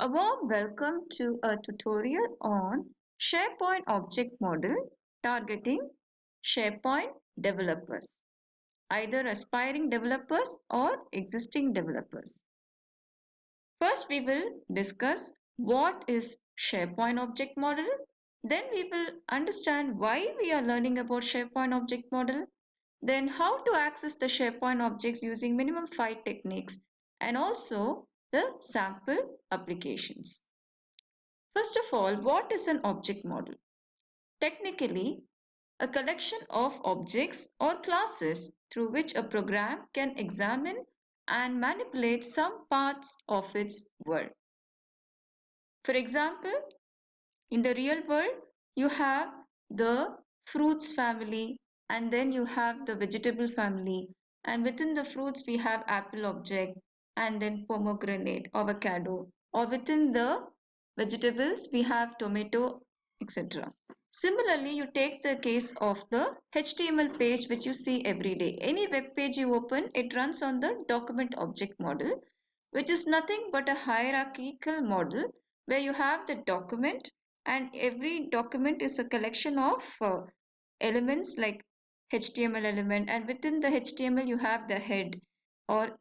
A warm welcome to a tutorial on SharePoint Object Model targeting SharePoint developers, either aspiring developers or existing developers. First, we will discuss what is SharePoint Object Model. Then we will understand why we are learning about SharePoint Object Model. Then how to access the SharePoint objects using minimum 5 techniques and also the sample applications. First of all, what is an object model? Technically, a collection of objects or classes through which a program can examine and manipulate some parts of its world. For example, in the real world, you have the fruits family and then you have the vegetable family, and within the fruits we have apple object and then pomegranate, avocado, or within the vegetables we have tomato, etc. Similarly, you take the case of the HTML page which you see every day. Any web page you open, it runs on the document object model, which is nothing but a hierarchical model where you have the document, and every document is a collection of elements like HTML element, and within the HTML you have the head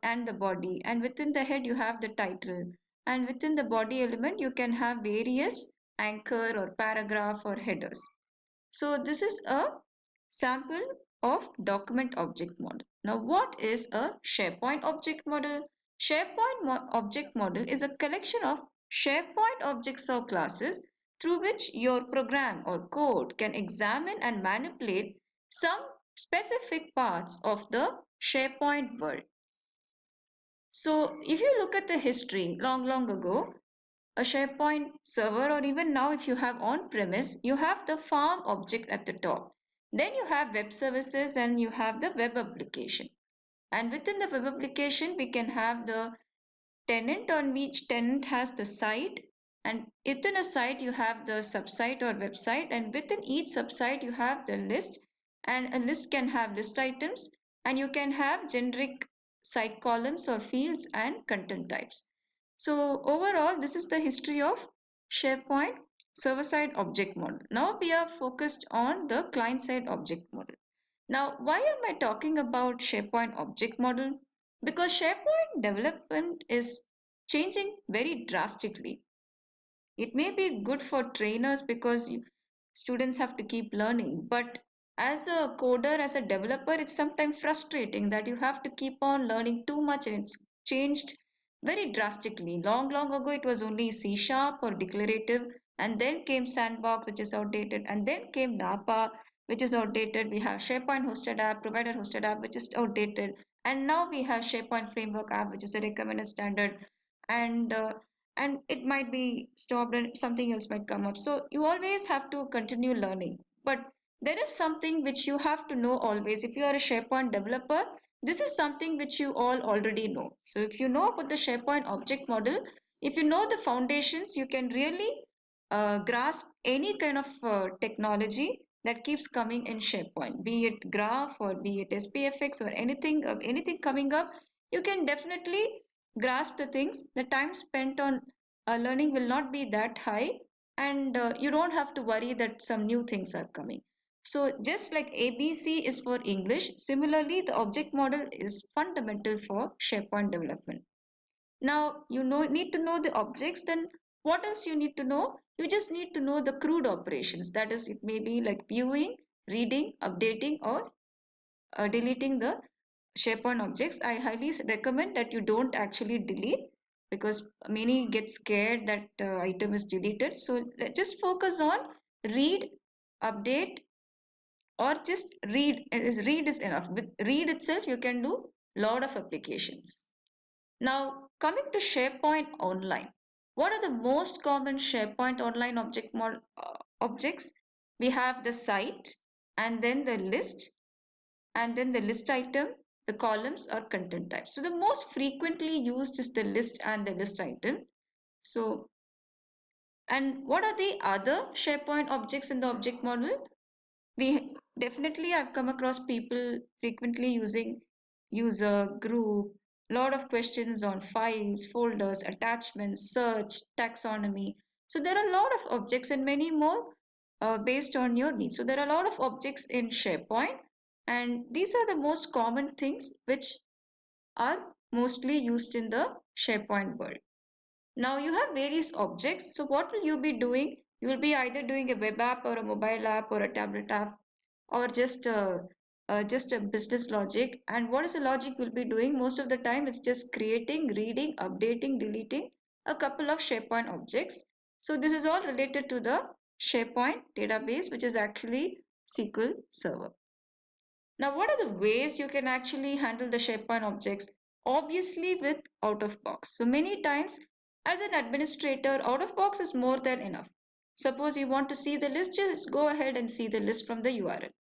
and the body, and within the head you have the title, and within the body element you can have various anchor or paragraph or headers. So this is a sample of document object model. Now what is a SharePoint object model? SharePoint object model is a collection of SharePoint objects or classes through which your program or code can examine and manipulate some specific parts of the SharePoint world. So if you look at the history long ago, a SharePoint server, or even now if you have on-premise, you have the farm object at the top. Then you have web services and you have the web application. And within the web application, we can have the tenant, on which tenant has the site, and within a site you have the subsite or website, and within each subsite you have the list, and a list can have list items, and you can have generic site columns or fields and content types. So overall, this is the history of SharePoint server-side object model. Now we are focused on the client-side object model. Now, why am I talking about SharePoint object model? Because SharePoint development is changing very drastically. It may be good for trainers because students have to keep learning, but as a coder, as a developer, it's sometimes frustrating that you have to keep on learning too much, and it's changed very drastically. Long ago, it was only C# or declarative, and then came Sandbox, which is outdated, and then came NAPA, which is outdated. We have SharePoint hosted app, provider hosted app, which is outdated, and now we have SharePoint framework app, which is a recommended standard, and it might be stopped and something else might come up. So you always have to continue learning, but there is something which you have to know always. If you are a SharePoint developer, this is something which you all already know. So if you know about the SharePoint object model, if you know the foundations, you can really grasp any kind of technology that keeps coming in SharePoint, be it graph or be it SPFX or anything coming up. You can definitely grasp the things. The time spent on learning will not be that high, and you don't have to worry that some new things are coming. So just like ABC is for English, similarly the object model is fundamental for SharePoint development. Now you need to know the objects. Then what else you need to know? You just need to know the CRUD operations. That is, it may be like viewing, reading, updating, or deleting the SharePoint objects. I highly recommend that you don't actually delete, because many get scared that item is deleted. So just focus on read, update, or just read. Read is enough. With read itself, you can do lot of applications. Now, coming to SharePoint Online, what are the most common SharePoint Online objects? We have the site, and then the list, and then the list item, the columns or content types. So the most frequently used is the list and the list item. So, and what are the other SharePoint objects in the object model? We definitely have come across people frequently using user, group, lot of questions on files, folders, attachments, search, taxonomy. So there are a lot of objects and many more based on your needs. So there are a lot of objects in SharePoint, and these are the most common things which are mostly used in the SharePoint world. Now you have various objects. So what will you be doing? You will be either doing a web app or a mobile app or a tablet app or just a business logic. And what is the logic you'll be doing? Most of the time it's just creating, reading, updating, deleting a couple of SharePoint objects. So this is all related to the SharePoint database, which is actually SQL Server. Now, what are the ways you can actually handle the SharePoint objects? Obviously with out of box. So many times as an administrator, out of box is more than enough. Suppose you want to see the list, just go ahead and see the list from the URL.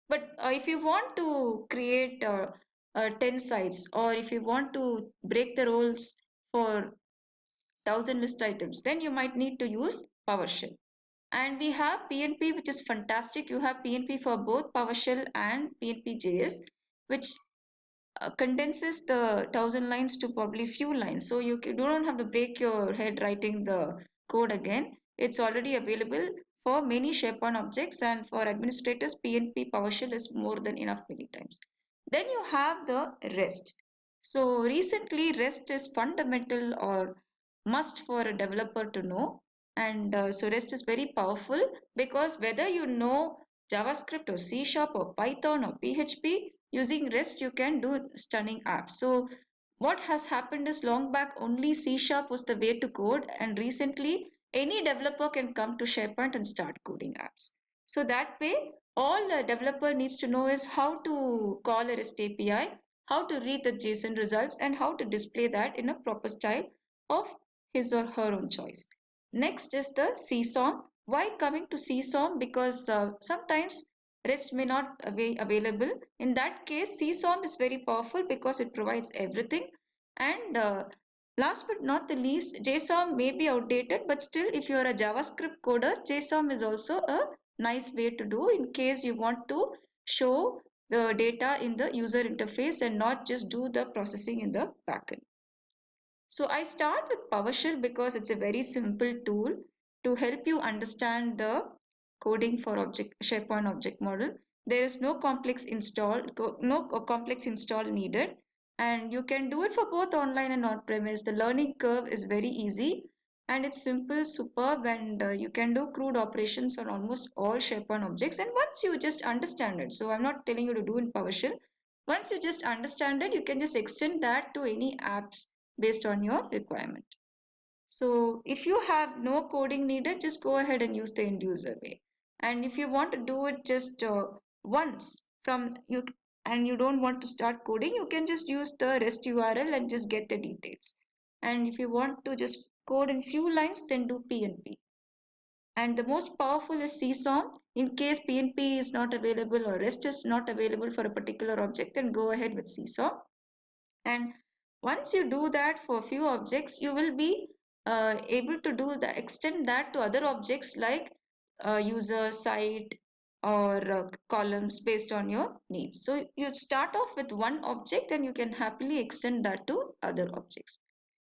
But if you want to create 10 sites, or if you want to break the roles for 1000 list items, then you might need to use PowerShell. And we have PNP, which is fantastic. You have PNP for both PowerShell and PNP.js, which condenses the 1000 lines to probably few lines. So you don't have to break your head writing the code again. It's already available for many SharePoint objects, and for administrators, PNP PowerShell is more than enough many times. Then you have the REST. So recently, REST is fundamental or must for a developer to know. And so REST is very powerful because whether you know JavaScript or C# or Python or PHP, using REST you can do stunning apps. So what has happened is long back only C# was the way to code, and recently any developer can come to SharePoint and start coding apps. So that way all a developer needs to know is how to call a REST API, how to read the JSON results, and how to display that in a proper style of his or her own choice. Next is the CSOM. Why coming to CSOM? Because sometimes REST may not be available. In that case, CSOM is very powerful because it provides everything. And last but not the least, JSON may be outdated, but still if you are a JavaScript coder, JSON is also a nice way to do in case you want to show the data in the user interface and not just do the processing in the backend. So I start with PowerShell because it's a very simple tool to help you understand the coding for SharePoint object model. There is no complex install needed, and you can do it for both online and on-premise. The learning curve is very easy and it's simple, superb, and you can do crude operations on almost all SharePoint objects. And once you just understand it, so I'm not telling you to do in PowerShell. Once you just understand it, you can just extend that to any apps based on your requirement. So if you have no coding needed, just go ahead and use the end user way. And if you want to do it just once from you and you don't want to start coding, you can just use the REST URL and just get the details. And if you want to just code in few lines, then do PNP. And the most powerful is CSOM. In case PNP is not available or REST is not available for a particular object, then go ahead with CSOM. And once you do that for a few objects, you will be able to extend that to other objects like user, site, or columns based on your needs. So you start off with one object and you can happily extend that to other objects.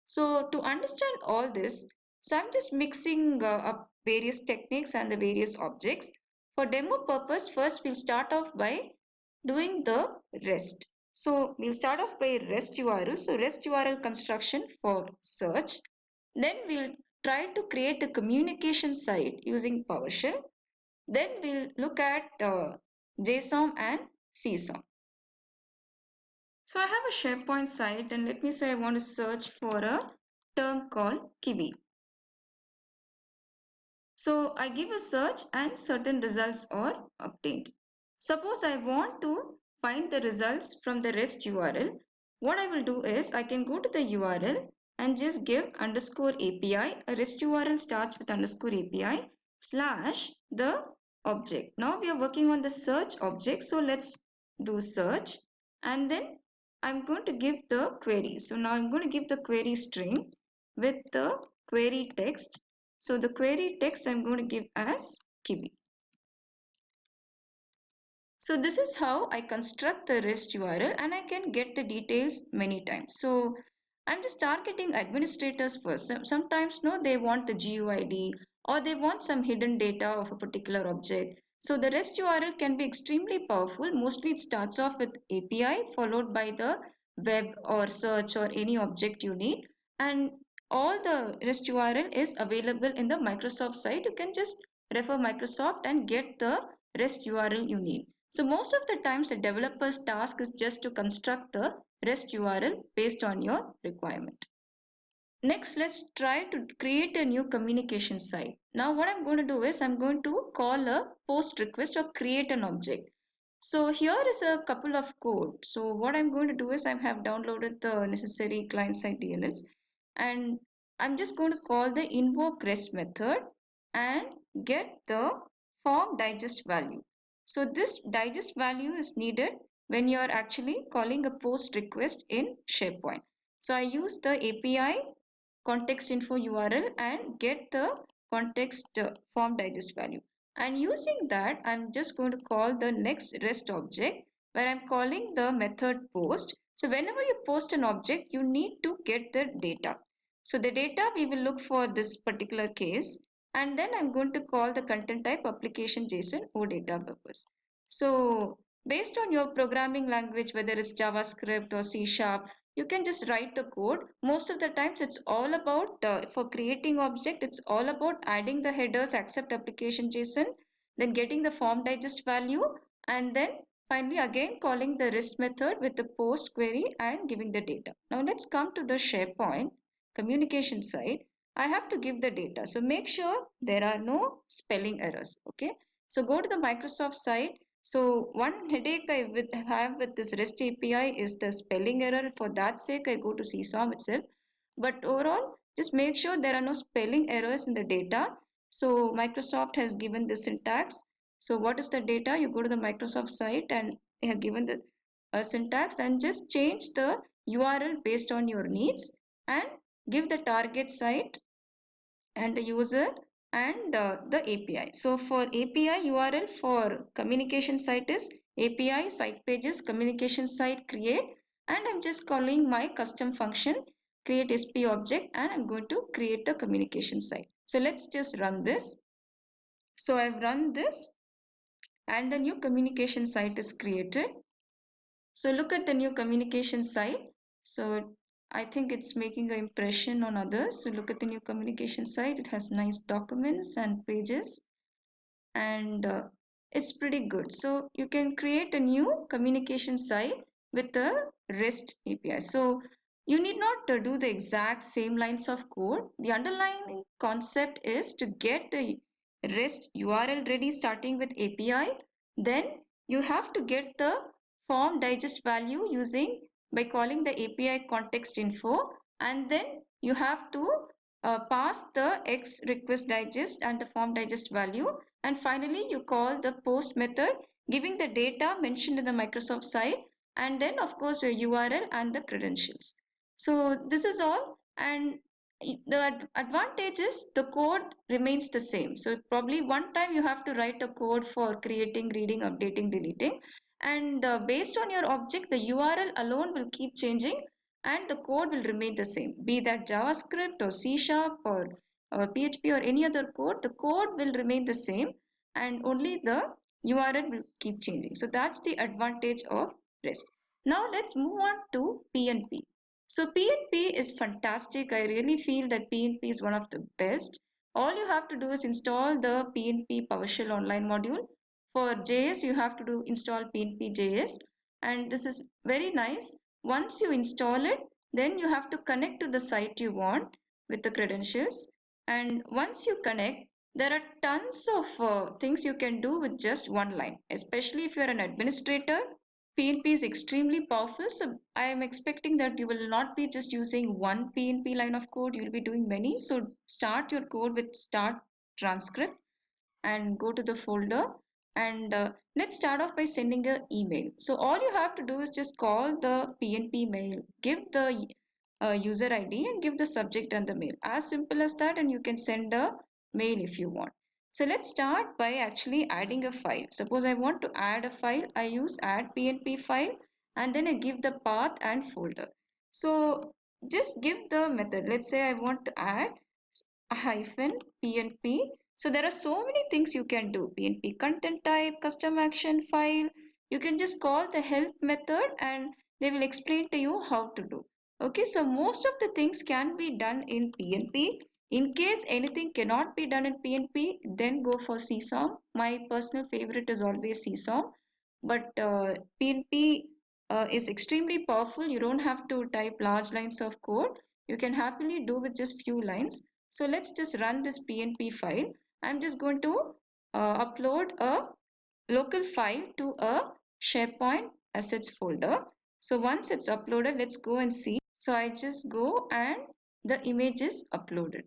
So to understand all this, so I'm just mixing up various techniques and the various objects. For demo purpose, first we'll start off by doing the REST. So we'll start off by REST URL. So REST URL construction for search. Then we'll try to create a communication site using PowerShell. Then we'll look at JSON and CSOM. So I have a SharePoint site, and let me say I want to search for a term called kiwi. So I give a search and certain results are obtained. Suppose I want to find the results from the REST URL. What I will do is I can go to the URL and just give underscore API. A REST URL starts with underscore API slash the object. Now we are working on the search object. So let's do search, and then I'm going to give the query. So now I'm going to give the query string with the query text. So the query text I'm going to give as kiwi. So this is how I construct the REST URL and I can get the details many times. So I'm just targeting administrators first. Sometimes no, they want the GUID or they want some hidden data of a particular object. So the REST URL can be extremely powerful. Mostly it starts off with API followed by the web or search or any object you need. And all the REST URL is available in the Microsoft site. You can just refer Microsoft and get the REST URL you need. So most of the times the developer's task is just to construct the REST URL based on your requirement. Next, let's try to create a new communication site. Now what I'm going to do is I'm going to call a post request or create an object. So here is a couple of code. So what I'm going to do is I have downloaded the necessary client-side DLLs and I'm just going to call the invoke REST method and get the form digest value. So this digest value is needed when you are actually calling a post request in SharePoint. So I use the API context info URL and get the context form digest value. And using that, I'm just going to call the next REST object where I'm calling the method post. So whenever you post an object, you need to get the data. So the data we will look for this particular case, and then I'm going to call the content type application JSON or data purpose. So based on your programming language, whether it's JavaScript or C Sharp, you can just write the code. Most of the times it's all about for creating object, it's all about adding the headers accept application JSON, then getting the form digest value, and then finally again calling the REST method with the post query and giving the data. Now let's come to the SharePoint communication side. I have to give the data, so make sure there are no spelling errors. Okay, so go to the Microsoft site. So one headache I would have with this REST API is the spelling error. For that sake, I go to CSOM itself. But overall, just make sure there are no spelling errors in the data. So Microsoft has given the syntax. So what is the data? You go to the Microsoft site and they have given the syntax and just change the URL based on your needs and give the target site and the user and the API. So for API URL for communication site is API site pages communication site create, and I'm just calling my custom function create SP object and I'm going to create the communication site. So let's just run this. So I've run this and the new communication site is created. So look at the new communication site. So I think it's making an impression on others. So look at the new communication site. It has nice documents and pages and it's pretty good. So you can create a new communication site with the REST API. So you need not do the exact same lines of code. The underlying concept is to get the REST URL ready starting with API. Then you have to get the form digest value using by calling the API context info, and then you have to pass the X request digest and the form digest value, and finally you call the post method giving the data mentioned in the Microsoft site, and then of course your URL and the credentials. So this is all, and the advantage is the code remains the same. So probably one time you have to write a code for creating, reading, updating, deleting, and based on your object the URL alone will keep changing and the code will remain the same, be that JavaScript or C Sharp or PHP or any other code. The code will remain the same and only the URL will keep changing. So that's the advantage of REST. Now let's move on to PNP. So PNP is fantastic. I really feel that PNP is one of the best. All you have to do is install the PNP PowerShell online module. For JS, you have to install PNP JS, and this is very nice. Once you install it, then you have to connect to the site you want with the credentials. And once you connect, there are tons of things you can do with just one line, especially if you're an administrator. PNP is extremely powerful, so I am expecting that you will not be just using one PNP line of code, you will be doing many. So start your code with start transcript and go to the folder, and let's start off by sending an email. So all you have to do is just call the PNP mail, give the user ID and give the subject and the mail. As simple as that, and you can send a mail if you want. So let's start by actually adding a file. Suppose I want to add a file, I use add PNP file and then I give the path and folder. So just give the method. Let's say I want to add a hyphen PNP. So there are so many things you can do. PNP content type, custom action file. You can just call the help method and they will explain to you how to do. Okay, so most of the things can be done in PNP. In case anything cannot be done in PNP, then go for CSOM. My personal favorite is always CSOM. But PNP is extremely powerful. You don't have to type large lines of code. You can happily do with just few lines. So let's just run this PNP file. I'm just going to upload a local file to a SharePoint assets folder. So once it's uploaded, let's go and see. So I just go and the image is uploaded.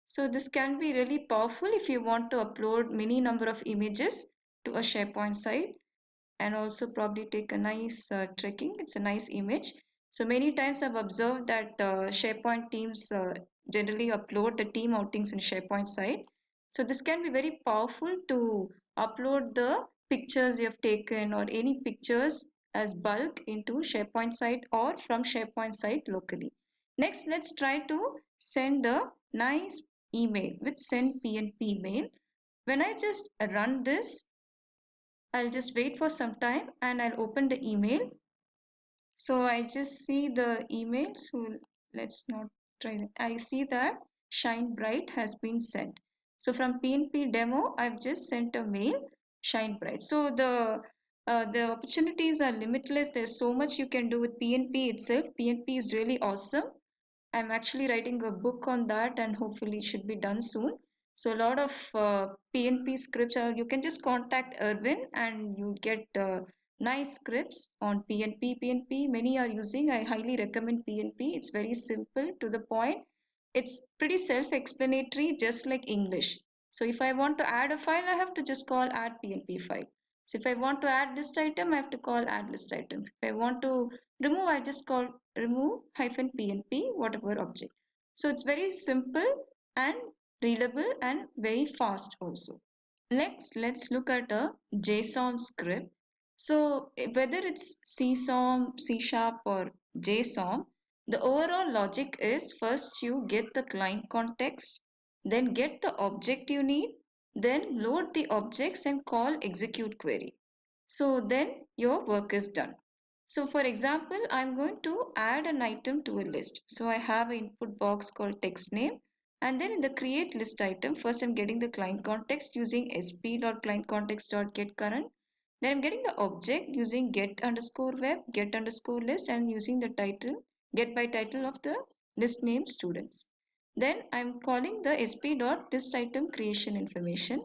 So this can be really powerful if you want to upload many number of images to a SharePoint site and also probably take a nice trekking. It's a nice image. So many times I've observed that SharePoint teams generally upload the team outings in SharePoint site. So this can be very powerful to upload the pictures you have taken or any pictures as bulk into SharePoint site or from SharePoint site locally. Next, let's try to send a nice email with send PNP mail. When I just run this, I'll just wait for some time and I'll open the email. So I just see the email. So let's not try that. I see that Shine Bright has been sent. So from PNP demo, I've just sent a mail, Shine Bright. So the opportunities are limitless. There's so much you can do with PNP itself. PNP is really awesome. I'm actually writing a book on that and hopefully it should be done soon. So a lot of PNP scripts are, you can just contact Erwin and you get nice scripts on PNP. PNP, many are using. I highly recommend PNP. It's very simple to the point. It's pretty self-explanatory, just like English. So if I want to add a file, I have to just call add PNP file. So if I want to add list item, I have to call add list item. If I want to remove, I just call remove hyphen PNP, whatever object. So it's very simple and readable and very fast also. Next, let's look at a JSON script. So whether it's CSOM, C Sharp or JSON, the overall logic is first you get the client context, then get the object you need, then load the objects and call execute query. So then your work is done. So for example, I'm going to add an item to a list. So I have an input box called text name. And then in the create list item, first I'm getting the client context using sp.clientContext.getCurrent. Then I'm getting the object using get underscore web, get underscore list, and using the title, get by title of the list name students. Then I'm calling the sp.list item creation information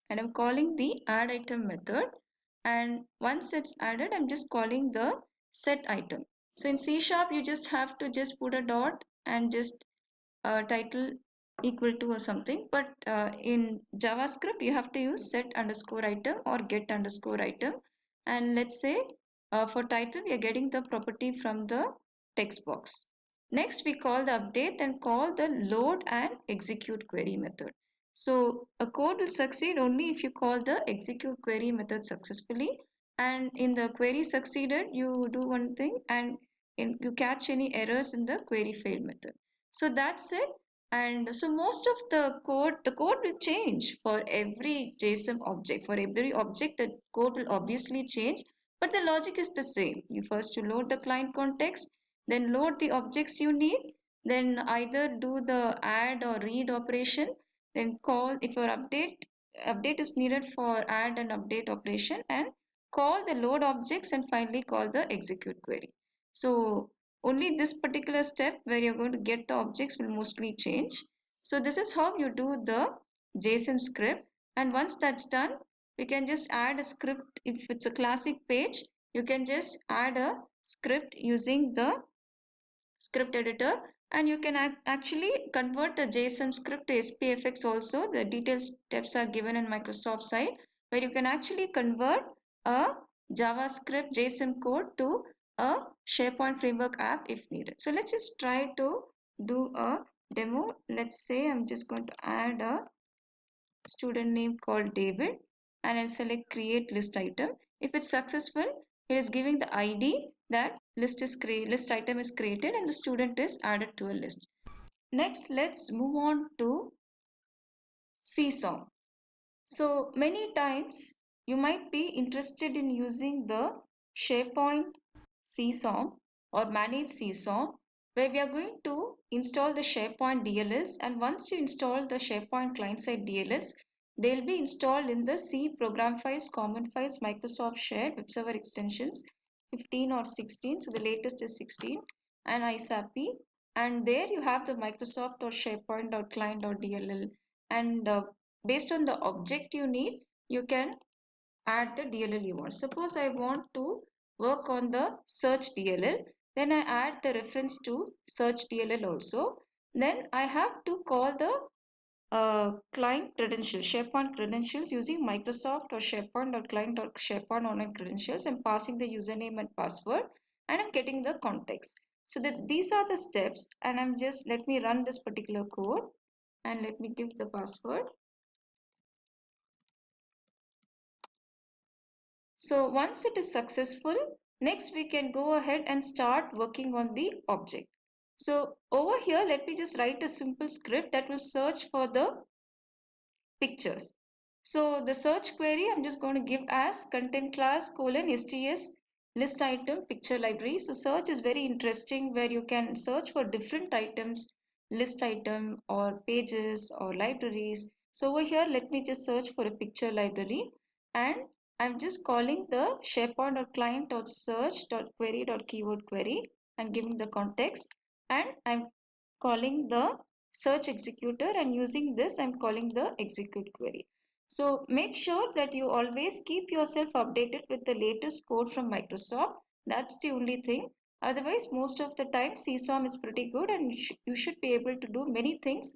and I'm calling the add item method, and once it's added I'm just calling the set item. So in C sharp you just have to just put a dot and just title equal to or something, but in JavaScript you have to use set underscore item or get underscore item, and let's say for title we are getting the property from the text box. Next we call the update and call the load and execute query method. So a code will succeed only if you call the execute query method successfully, and in the query succeeded you do one thing and you catch any errors in the query failed method. So that's it. And so most of the code will change for every JSON object. For every object, the code will obviously change, but the logic is the same. You load the client context, then load the objects you need, then either do the add or read operation, then call if your update is needed for add and update operation, and call the load objects and finally call the execute query. So only this particular step where you're going to get the objects will mostly change. So this is how you do the JSON script, and once that's done we can just add a script. If it's a classic page, you can just add a script using the script editor, and you can actually convert the JSON script to SPFX also. The detailed steps are given in Microsoft site where you can actually convert a JavaScript JSON code to a SharePoint framework app if needed. So let's just try to do a demo. Let's say I'm just going to add a student name called David, and I'll select create list item. If it's successful, it is giving the ID that list item is created and the student is added to a list. Next, let's move on to Seesaw. So many times you might be interested in using the SharePoint Seesaw or Manage Seesaw, where we are going to install the SharePoint DLS, and once you install the SharePoint client-side DLS, they'll be installed in the C program files, common files, Microsoft Share, web server extensions 15 or 16, so the latest is 16, and ISAPI, and there you have the Microsoft or SharePoint.client.dll, and based on the object you need, you can add the DLL you want. Suppose I want to work on the search DLL, then I add the reference to search DLL also. Then I have to call the client credentials, SharePoint credentials using Microsoft or SharePoint.client.SharePoint online credentials. I'm passing the username and password and I'm getting the context. So that these are the steps, and let me run this particular code and let me give the password. So once it is successful, next we can go ahead and start working on the object. So over here, let me just write a simple script that will search for the pictures. So the search query I'm just going to give as content class sts list item picture library. So search is very interesting, where you can search for different items, list item or pages or libraries. So over here, let me just search for a picture library, and I'm just calling the SharePoint.client.search.query.keyword query and giving the context, and I'm calling the search executor, and using this I'm calling the execute query. So make sure that you always keep yourself updated with the latest code from Microsoft. That's the only thing. Otherwise, most of the time CSOM is pretty good, and you should be able to do many things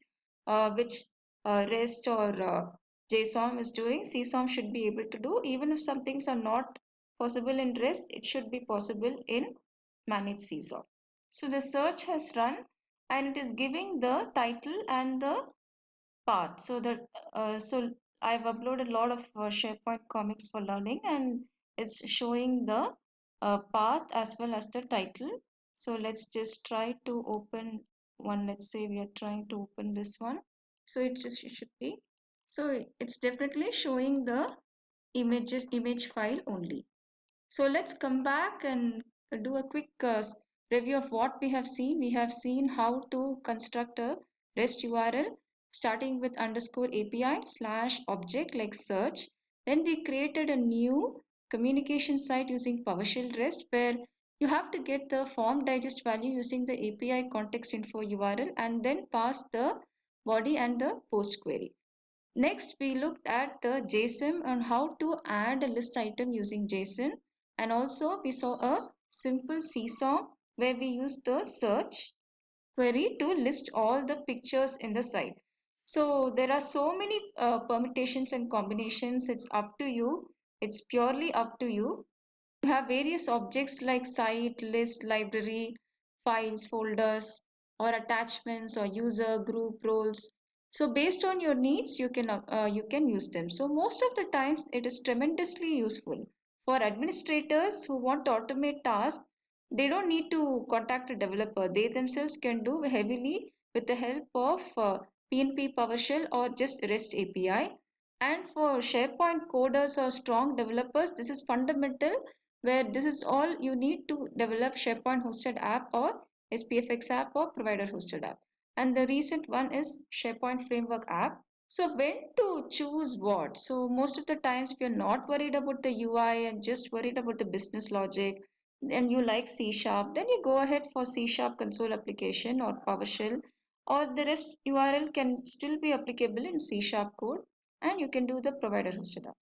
which REST or JSON is doing. CSOM should be able to do. Even if some things are not possible in REST, it should be possible in Manage CSOM. So the search has run, and it is giving the title and the path. So I've uploaded a lot of SharePoint comics for learning, and it's showing the path as well as the title. So let's just try to open one. Let's say we are trying to open this one. So it should be. So it's definitely showing the image file only. So let's come back and do a quick review of what we have seen. We have seen how to construct a REST URL starting with _API / object like search. Then we created a new communication site using PowerShell REST, where you have to get the form digest value using the API context info URL and then pass the body and the post query. Next, we looked at the JSON and how to add a list item using JSON. And also we saw a simple seesaw where we used the search query to list all the pictures in the site. So there are so many permutations and combinations. It's up to you. It's purely up to you. You have various objects like site, list, library, files, folders, or attachments, or user, group, roles. So based on your needs, you can use them. So most of the times it is tremendously useful for administrators who want to automate tasks. They don't need to contact a developer. They themselves can do heavily with the help of PNP, PowerShell, or just REST API. And for SharePoint coders or strong developers, this is fundamental, where this is all you need to develop SharePoint hosted app or SPFX app or provider hosted app. And the recent one is SharePoint framework app. So when to choose what? So most of the times, if you're not worried about the UI and just worried about the business logic, and you like C#, then you go ahead for C# console application or PowerShell, or the REST URL can still be applicable in C# code, and you can do the provider hosted app.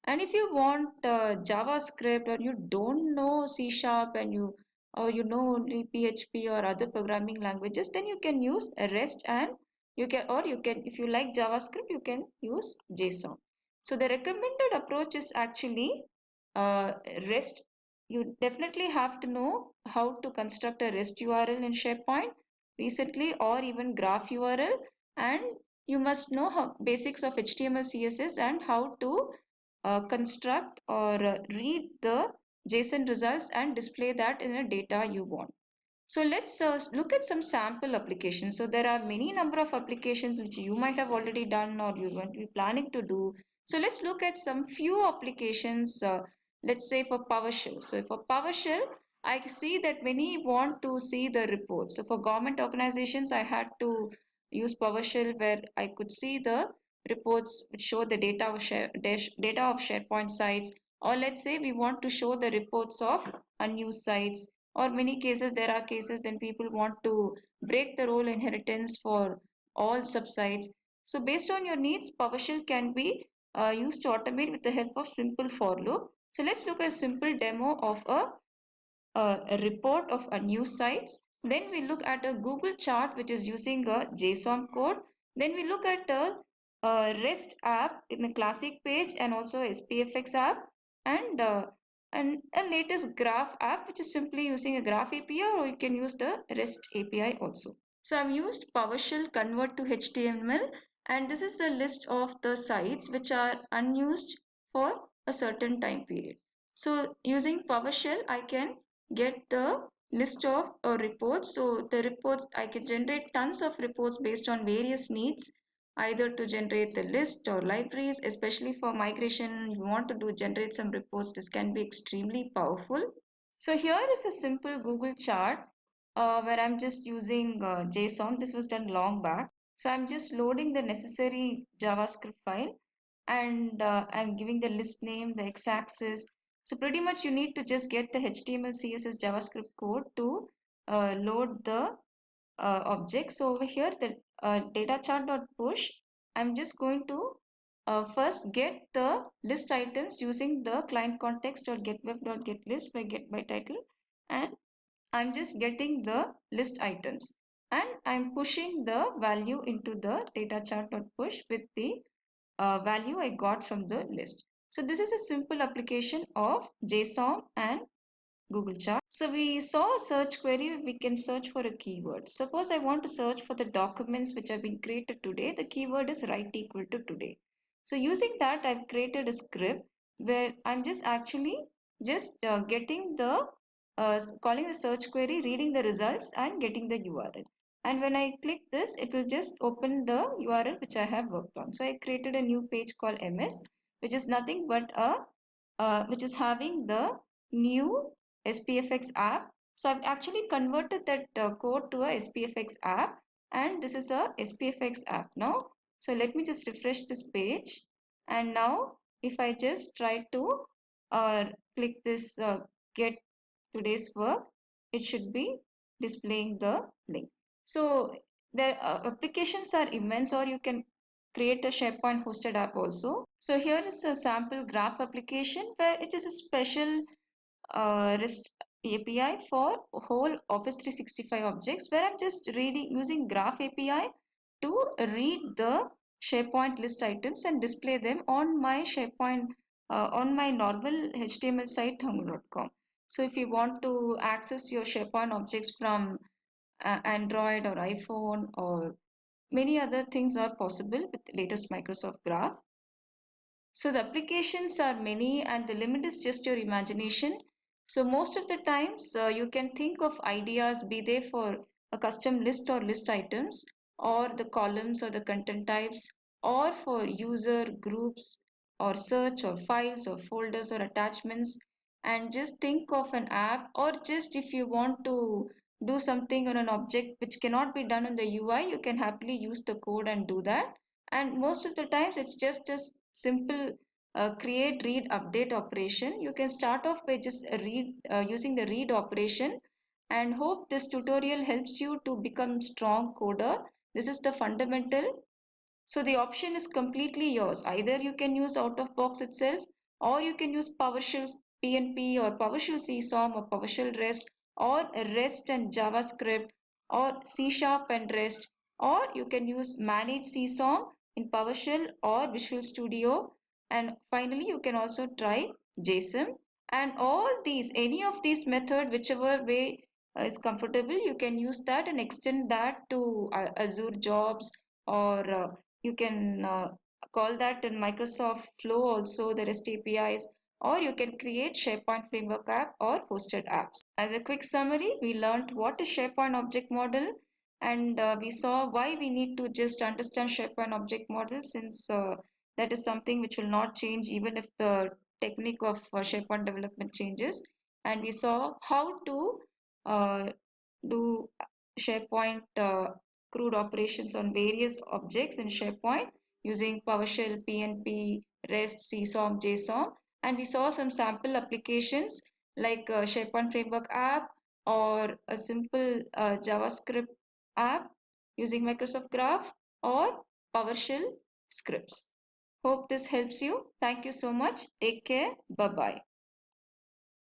And if you want JavaScript, or you don't know C# and you know only PHP or other programming languages, then you can use REST, and you can if you like JavaScript, you can use JSON. So the recommended approach is actually REST. You definitely have to know how to construct a REST URL in SharePoint recently, or even graph URL, and you must know basics of HTML, CSS and how to construct or read the JSON results and display that in a data you want. So let's look at some sample applications. So there are many number of applications which you might have already done or you might be planning to do. So let's look at some few applications. Let's say for PowerShell. So for PowerShell, I see that many want to see the reports. So for government organizations, I had to use PowerShell where I could see the reports which show the data of data of SharePoint sites. Or let's say we want to show the reports of unused sites, or many cases there are cases then people want to break the role inheritance for all subsites. So based on your needs, PowerShell can be used to automate with the help of simple for loop. So let's look at a simple demo of a report of a news sites. Then we look at a Google chart which is using a JSON code. Then we look at a REST app in the classic page and also SPFX app, and a latest graph app which is simply using a graph API, or you can use the REST API also. So I've used PowerShell convert to HTML, and this is a list of the sites which are unused for a certain time period. So using PowerShell, I can get the list of reports. So the reports, I can generate tons of reports based on various needs, either to generate the list or libraries, especially for migration. You want to generate some reports, this can be extremely powerful. So here is a simple Google chart where I'm just using JSON. This was done long back. So I'm just loading the necessary JavaScript file, and I'm giving the list name, the x-axis. So pretty much you need to just get the HTML, CSS, JavaScript code to load the object. So over here, the data chart.push, I'm just going to first get the list items using the client context or getweb.getlist by get by title, and I'm just getting the list items and I'm pushing the value into the data chart.push with the value I got from the list. So this is a simple application of JSON and Google chart. So we saw a search query, we can search for a keyword. Suppose I want to search for the documents which have been created today. The keyword is right equal to today. So using that, I've created a script where I'm just actually just getting the calling the search query, reading the results and getting the URL. And when I click this, it will just open the URL which I have worked on. So I created a new page called MS, which is nothing but which is having the new SPFX app. So I've actually converted that code to a SPFX app, and this is a SPFX app now. So let me just refresh this page, and now if I just try to click this get today's work, it should be displaying the link. So the applications are immense, or you can create a SharePoint hosted app also. So here is a sample graph application where it is a special REST API for whole Office 365 objects, where I'm just reading using Graph API to read the SharePoint list items and display them on my SharePoint on my normal HTML site thangu.com. So if you want to access your SharePoint objects from Android or iPhone or many other things are possible with latest Microsoft Graph. So the applications are many and the limit is just your imagination. So most of the times you can think of ideas, be they for a custom list or list items, or the columns or the content types, or for user groups or search or files or folders or attachments, and just think of an app, or just if you want to do something on an object which cannot be done on the UI, you can happily use the code and do that. And most of the times it's just a simple create, read, update operation. You can start off by just using the read operation, and hope this tutorial helps you to become strong coder. This is the fundamental. So the option is completely yours. Either you can use out of box itself, or you can use PowerShell PNP or PowerShell CSOM or PowerShell REST, or REST and JavaScript, or C# and REST, or you can use manage CSOM in PowerShell or Visual Studio. And finally, you can also try JSON. And all these, any of these method, whichever way is comfortable, you can use that and extend that to Azure Jobs or You can call that in Microsoft Flow also, the REST APIs, or you can create SharePoint Framework app or hosted apps. As a quick summary, we learned what is SharePoint Object Model, and we saw why we need to just understand SharePoint Object Model, since that is something which will not change even if the technique of SharePoint development changes. And we saw how to do SharePoint CRUD operations on various objects in SharePoint using PowerShell, PNP, REST, CSOM, JSON. And we saw some sample applications like a SharePoint Framework app or a simple JavaScript app using Microsoft Graph or PowerShell scripts. Hope this helps you. Thank you so much. Take care. Bye-bye.